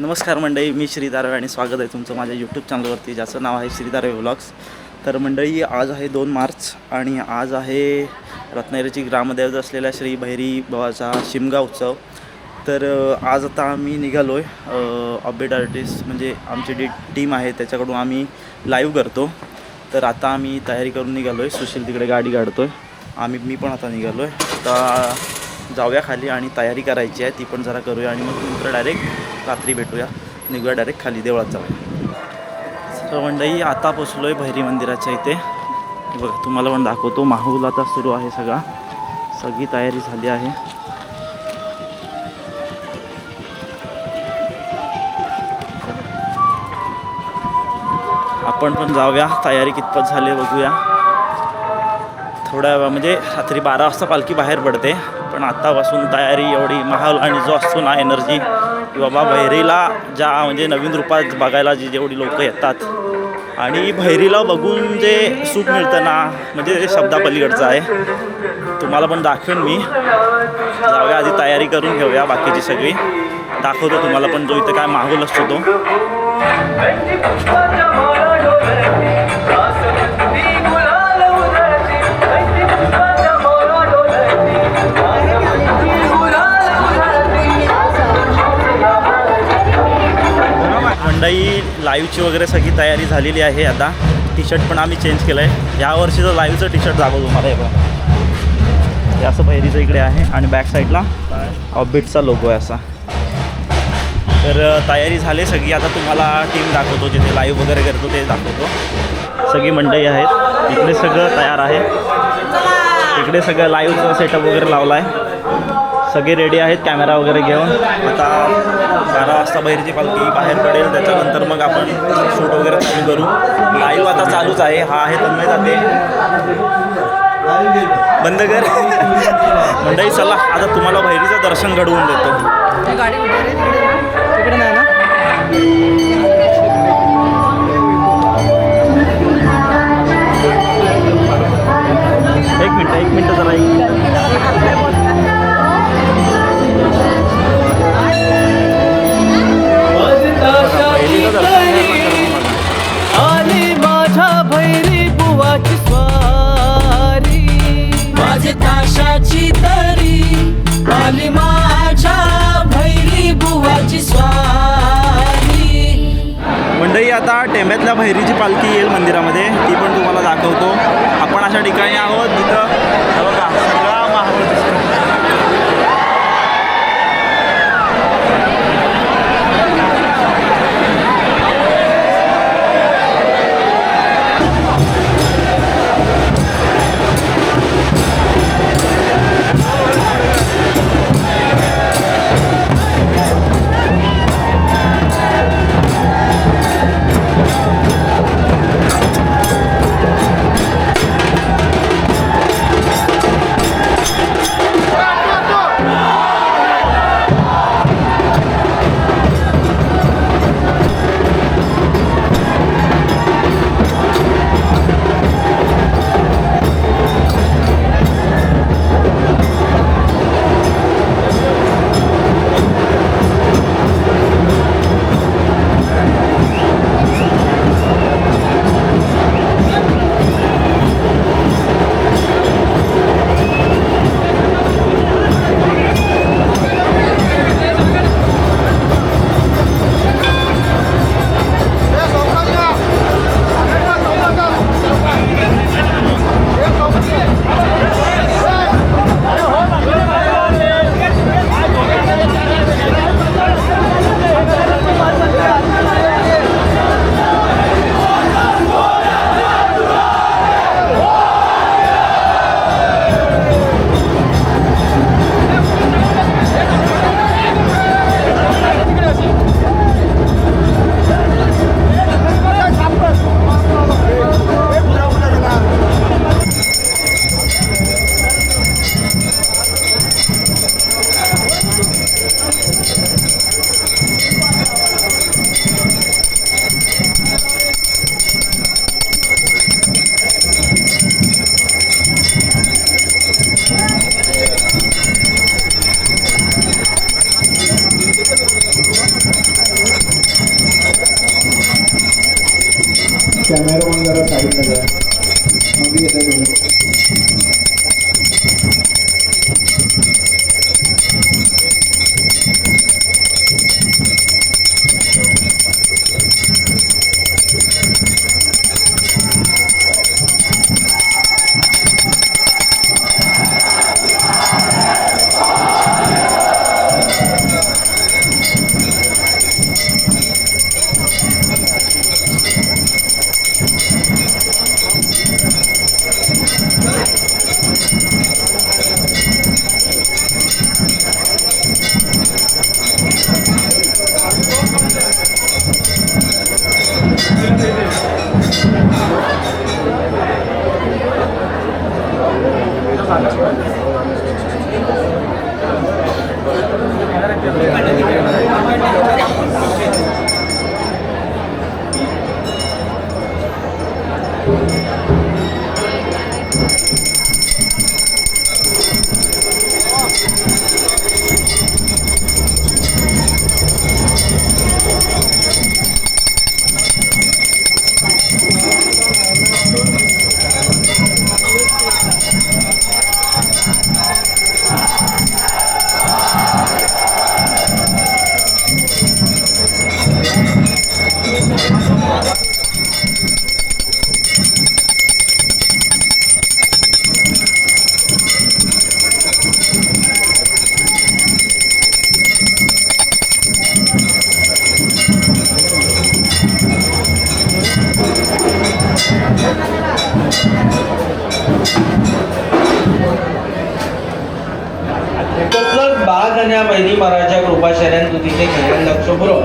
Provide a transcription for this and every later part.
नमस्कार मंडळी, मी श्री दारवे आणि स्वागत आहे तुमचं माझ्या यूट्यूब चॅनलवरती ज्याचं नाव आहे श्री दारवे व्लॉग्स. तर मंडळी, आज आहे 2 मार्च आणि आज आहे रत्नागिरीची ग्रामदैवत असलेल्या श्री भैरी बाबाचा शिमगा उत्सव. तर आज आता आम्ही निघालो आहे अपडेट आर्टिस्ट म्हणजे आमची टीम आहे त्याच्याकडून आम्ही लाईव्ह करतो. तर आता आम्ही तयारी करून निघालो आहे. सुशील तिकडे गाडी काढतो आहे, मी पण आता निघालो आहे. आता जाऊया खाली आणि तयारी करायची आहे, ती पण जरा करूया आणि मग नंतर डायरेक्ट रात्री भेटूया, निघूया डायरेक्ट खाली देवळात जाऊया. तर मंडळी, आता पोचलो आहे भैरी मंदिराच्या इथे. बघा, तुम्हाला पण दाखवतो. माहोल आता सुरू आहे, सगळी तयारी झाली आहे. आपण पण जाऊया, तयारी कितपत झाली बघूया. थोड्या म्हणजे रात्री 12 वाजता पालखी बाहेर पडते, पण आत्तापासून तयारी एवढी माहोल आणि जो असतो ना एनर्जी की बाबा भैरीला ज्या म्हणजे नवीन रूपात बघायला जेवढी लोक येतात आणि भैरीला बघून जे सुख मिळतं ना, म्हणजे ते शब्दापलीकडचं आहे. तुम्हाला पण दाखवेन मी. जाऊया, आधी तयारी करून घेऊया बाकीची सगळी, दाखवतो तुम्हाला पण जो इथं काय माहोल असतो तो. मंडळी, लाईव्हची वगैरे सगळी तयारी झालेली आहे. आता टी शर्ट पण आम्ही चेंज केलं आहे. यावर्षीचं लाईव्हचं टी शर्ट दाखवतो तुम्हाला. हे बघा, हे असं भैरीचं इकडे आहे आणि बॅक साईडला ऑफबीटचा लोगो आहे असा. तर तयारी झाली सगळी. आता तुम्हाला टीम दाखवतो, जिथे लाईव्ह वगैरे करतो ते दाखवतो. सगळी मंडळी आहेत इकडे, सगळं तयार आहे. इकडे सगळं लाईव्हचं सेटअप वगैरे लावला आहे, सगळे रेडी आहेत कॅमेरा वगैरे घेऊन. आता 12 वाजता भैरीची पालखी बाहेर पडेल, त्याच्यानंतर मग आपण शूट वगैरे चालू करू. लाईव्ह आता चालूच आहे. हा आहे तन्मय जाते, बंद कर. मंडळी, चला आता तुम्हाला भैरीचं दर्शन घडवून देतो. तिकडे नाही ना. एक मिनटं जरा आली माझ्या भैरी बुवाची स्वारी, माझी ताशाची तरी आली माझ्या भैरी बुवाची स्वारी. मंडळी, आता टेंब्यातल्या भैरीची पालखी येईल मंदिरामध्ये, ती पण तुम्हाला दाखवतो. आपण अशा ठिकाणी आहोत जिथं बघा सगळा माहोल दिसतो. तसंच बाळाच्या बहिणी मराच्या कृपाशऱ्यान तू तिथे खेळायला लक्ष पुरव.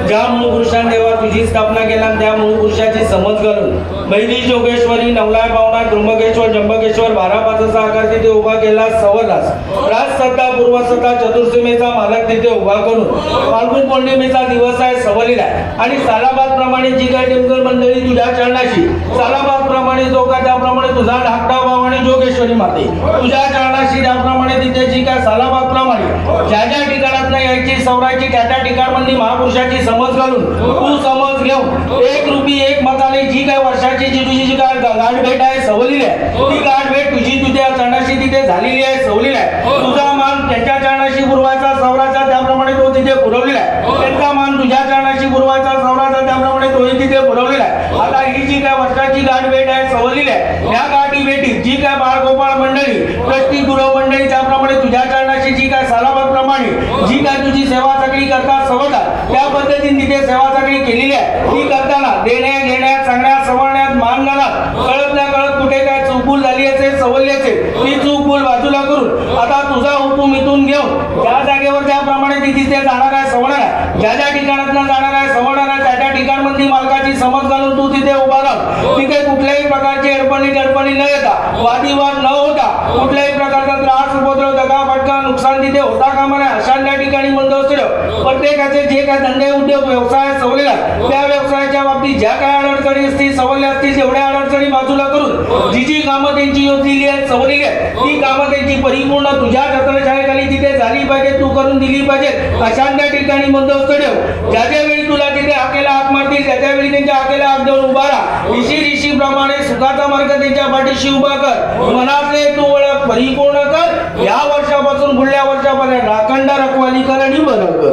ज्या मूळ पुरुषान देवा तुझी स्थापना केला त्या मूळ पुरुषाची समज घालून बहिणी जोगेश्वरी नवलाय पावना त्र्यंबकेश्वर जंबकेश्वर 12-5 आकार तिथे उभा केला सवरलास. राजसत्ता पूर्वसत्ता चतुर्सीमेचा मालक तिथे उभा करून फाल्गुन पौर्णिमेचा दिवस आहे सवलीला आहे आणि सालाबाद प्रमाणे जी काही टेमकर मंडळी तुझ्या चरणाशी सालाबाद प्रमाणे जो का त्याप्रमाणे तुझा धाकटा भाव आणि जोगेश्वरी माते तुझ्या चरणाशी त्याप्रमाणे तिथे जी काय सालाबाद प्रमाणे ज्या ज्या ठिकाणात यायची सवरायची त्या ठिकाणमधली महापुरुषाची समज घालून तू समज घेऊन एक रूपी एक मताने जी काय वर्षाची जी तुझी जी काय गाठ भेट आहे सवलीली आहे ती गाठ भेट तुझी तुझ्या चरणाशी तिथे झालेली आहे सवलीला आहे. तुझा मान त्याच्या चरणाशी पुरवायचा सवराचा त्याप्रमाणे तो तिथे पुरवलेला आहे. त्यांचा मान तुझ्या चरणाशी पुरवायचा सवराचा त्याप्रमाणे तोही तिथे पुरवलेला आहे. आता ही जी काय वर्षाची गाठ भेट आहे सवलीली आहे या गाठी भेटीत जी काय बाळगोपाळ मंडळी ट्रस्टी गुरव मंडळी त्याप्रमाणे तुझ्या चरणाशी जी काय सालाबाद प्रमाणे जी काय तुझी सेवा सगळी करतात सवरतात त्या पद्धतीने तिथे सेवा सगळी केलेली आहे. ती करताना देण्या घेण्यात सांगण्यात सवरण्यात मान घालत कळत ना कळत कुठे काय चूकभूल झाली असेल सवरली असेल ती चूकभूल बाजूला करून आता तुझा हुकूम इथून घेऊन ज्या जागेवर ज्याप्रमाणे ती तिथे जाणार आहे सवरणार आहे ज्या ज्या ठिकाणातून जाणार आहे सवरणार आहे त्या ठिकाणमधली मालकाची समज घालून तू तिथे उभा राह. तिथे कुठल्याही प्रकारची अडपणी न येता वादविवाद न होता कुठल्याही प्रकारचा त्रास उपद्रव दगा फटका नुकसान तिथे होता कामा नये अशा त्या ठिकाणी बंदोबस्त ठेव. प्रत्येकाचे जे काय धंदे उद्योग व्यवसाय सवरलेला त्या व्यवसायाच्या बाबतीत ज्या काय अडचणी असतील सवरल्या असतील तेवढ्या अडचणी बाजूला करून जी जी कामं त्यांची योजलेली आहेत सवरलेली आहेत ती कामं त्यांची परिपूर्ण तुझ्या छत्रछायेखाली तिथे झाली पाहिजे तू करून दिली पाहिजे अशा त्या ठिकाणी बंदोबस्त ठेव. ज्या ज्या वेळी तुला तिथे हाकेला हाक मारतील त्या वेळी त्यांच्या हाकेला हाक देऊन उभा राहा. ऋषी प्रमाणे सुखाचा मार्ग त्यांच्या पाठीशी उभा कर. मनातले तू ओळख परिपूर्ण कर. या वर्षापासून पुढल्या वर्षापर्यंत राखंड रखवाली कर आणि बरं कर.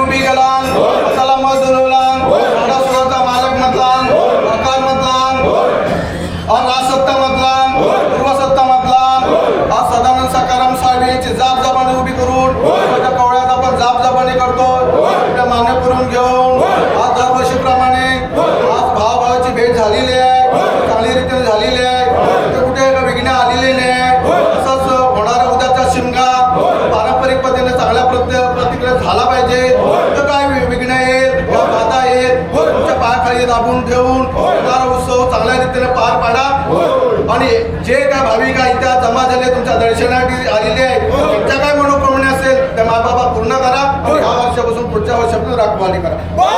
उभी केला त्याला मत दुलवला सुखाचा मालक मतलान आकार मतलान और राजसत्ता मतलान पूर्वसत्ता मतलान आज सदानंद सकाराम साहेब यांची जाब जबानी उभी करून माझ्या कवळ्याचा पण जाब जबानी करतो त्या मान्य करून घेऊन आज दरवर्षीप्रमाणे आज भावाची भेट झालेली आहे चांगली रीतीने झालेली आहे कुठे विघ्न आलेले नाही. असंच होणारा उद्याचा शिमगा पारंपरिक पद्धतीने चांगल्या प्रतिक्रिया झाला पाहिजे. तर काय विघ्न येईल बाधा येईल तुमच्या पायाखाली दाबून ठेवून होणारा उत्सव चांगल्या रीतीने पार पाडा आणि जे काय भाविका इथे जमा झाले तुमच्या दर्शनासाठी आलेले आहे तुमच्या काय मनोकामना असेल त्या मायबाबा पूर्ण करा आणि ह्या वर्षापासून पुढच्या वर्षापासून राखवाली करा.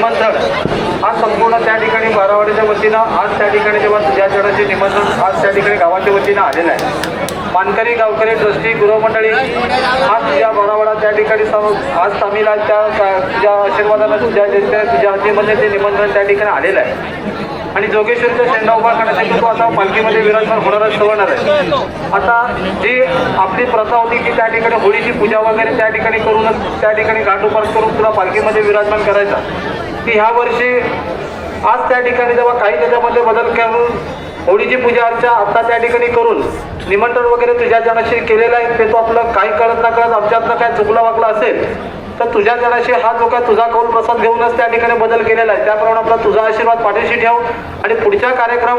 निमंत्रण हा संपूर्ण त्या ठिकाणी बारावाडीच्या वतीनं आज त्या ठिकाणी जेव्हा तुझ्या चरणाचे निमंत्रण आज त्या ठिकाणी गावाच्या वतीनं आलेलं आहे. मानकरी गावकरी ट्रस्टी गृहमंडळी आज तुझ्या बारावाडा त्या ठिकाणी आज तामिला तुझ्या आशीर्वादानं तुझ्या हातीमध्ये ते निमंत्रण त्या ठिकाणी आलेलं आहे. आणि जोगेश्वरीचा झेंडा उभा करण्यासाठी तो आता पालखीमध्ये विराजमान होणारच होणार आहे. आता जी आपली प्रथा होती की त्या ठिकाणी होळीची पूजा वगैरे त्या ठिकाणी करूनच त्या ठिकाणी घाट उपार करून तुला पालखीमध्ये विराजमान करायचा, की ह्या वर्षी आज त्या ठिकाणी जेव्हा काही त्याच्यामध्ये बदल करून होळीची पूजा अर्चा आता त्या ठिकाणी करून निमंत्रण वगैरे तुझ्या जनाशी केलेलं आहे, ते तो आपलं काही कळत ना कळत आमच्यातनं काय चुकला वागला असेल तर तुझ्या जनाशी हा जो काय तुझा कौल प्रसाद घेऊनच त्या ठिकाणी बदल केलेला आहे. त्याप्रमाणे आपला तुझा आशीर्वाद पाठीशी ठेव आणि पुढच्या कार्यक्रम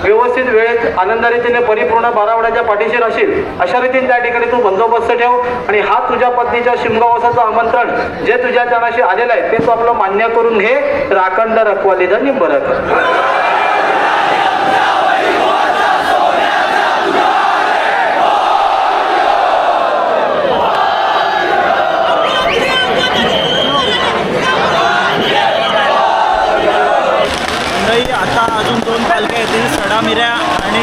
व्यवस्थित वेळेत आनंदा रीतीने परिपूर्ण बारावड्याच्या पाठीशी राहशील अशा रीतीने त्या ठिकाणी तू बंदोबस्त ठेव. आणि हा तुझ्या पत्नीच्या शिमगावासाचं आमंत्रण जे तुझ्या जनाशी आलेलं आहे ते तू आपलं मान्य करून घे. राखंड रखवालीचा निंबरक. आता अजून 2 पालख्या येतील, सडा मिऱ्या आणि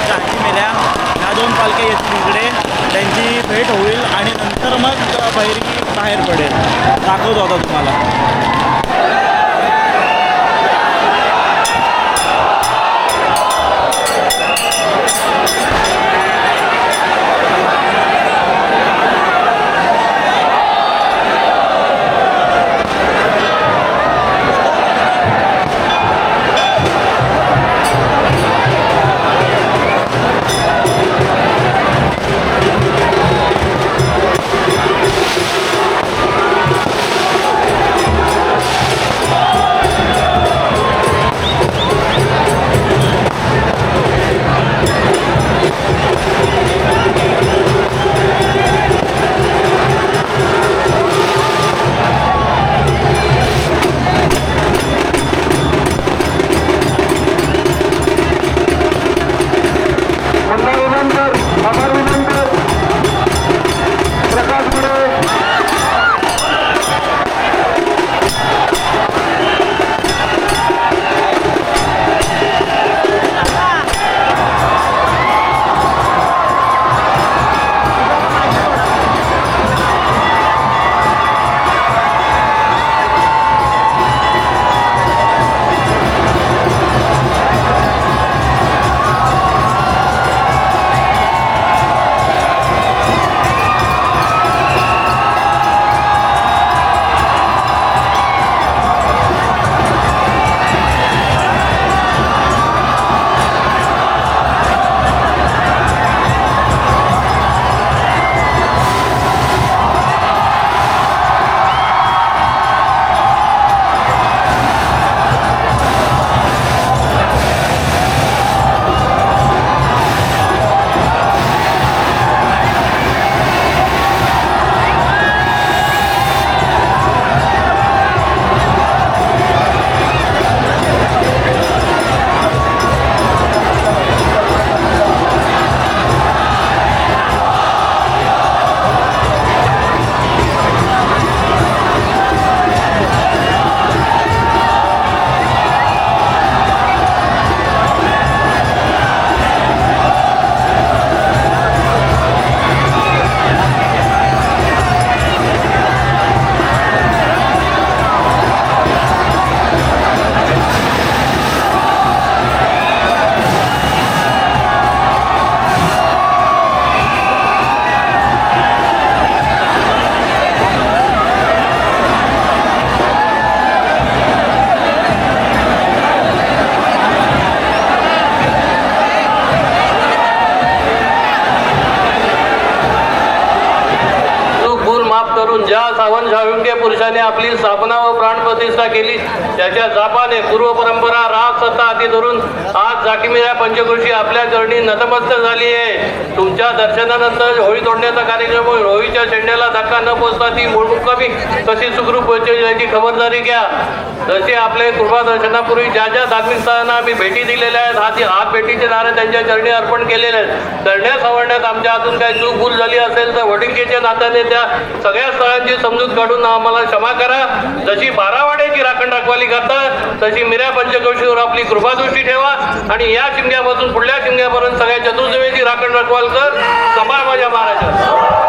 जाती मिऱ्या. ह्या 2 पालख्या येतील इकडे, त्यांची भेट होईल आणि नंतर मग बहिरी बाहेर पडेल. दाखवतो आता तुम्हाला. ज्या सावन शाळुंके पुरुषाने आपली स्थापना व प्राणप्रतिष्ठा केली त्याच्या जापाने पूर्व परंपरा राग महासत्ता हाती धरून आज जाकीमिरा पंचकृषी आपल्या चरणी नतमस्तक झाली आहे. तुमच्या दर्शनानंतर होळी तोडण्याचा कार्यक्रम होईल. होळीच्या शेंड्याला धक्का न पोचता ती मुक्कामी कशी सुखरूप पोहोचेल याची खबरदारी घ्या. जसे आपले कृपा दर्शनापूर्वी ज्या ज्या धार्मिक स्थळांना आम्ही भेटी दिलेल्या आहेत हात भेटीचे नारे त्यांच्या चरणी अर्पण केलेले आहेत. करण्यास आवडण्यात आमच्या हातून काही चूक भूल झाली असेल तर वडिलकीच्या नात्याने त्या सगळ्या स्थळांची समजूत काढून आम्हाला क्षमा करा. जशी बारावाड्याची राखण रखवाली करतात तशी मिऱ्या पंचकृषीवर आपली कृपादृष्टी ठेवा आणि या शिमग्यापासून पुढल्या शिमग्यापर्यंत सगळ्या चतुर्दिवेची राखण रखवाल कर. समाज माझ्या महाराजा.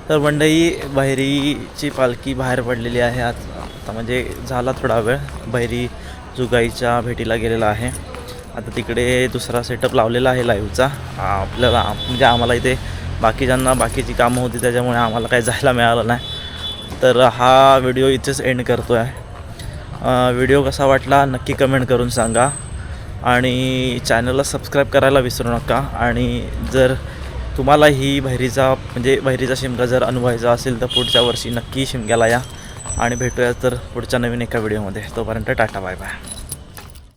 तर मंडई बहिरीची पालखी बाहेर पडलेली आहे. आता म्हणजे झाला थोडा वेळ. बहिरी जुगाईच्या भेटीला गेलेला आहे. आता तिकडे दुसरा सेटअप लावलेला आहे लाईव्हचा. आपल्याला म्हणजे आम्हाला इथे बाकीच्यांना बाकीची कामं होती त्याच्यामुळे आम्हाला काही जायला मिळालं नाही. तर हा व्हिडिओ इथेच एंड करतो आहे. व्हिडिओ कसा वाटला नक्की कमेंट करून सांगा आणि चॅनलला सबस्क्राईब करायला विसरू नका. आणि जर तुम्हाला ही बहिरीचा शिमगा जर अनुभवायचा असेल तर पुढच्या वर्षी नक्की शिमग्याला या आणि भेटूया तर पुढच्या नवीन एका व्हिडिओमध्ये. तोपर्यंत टाटा बाय बाय.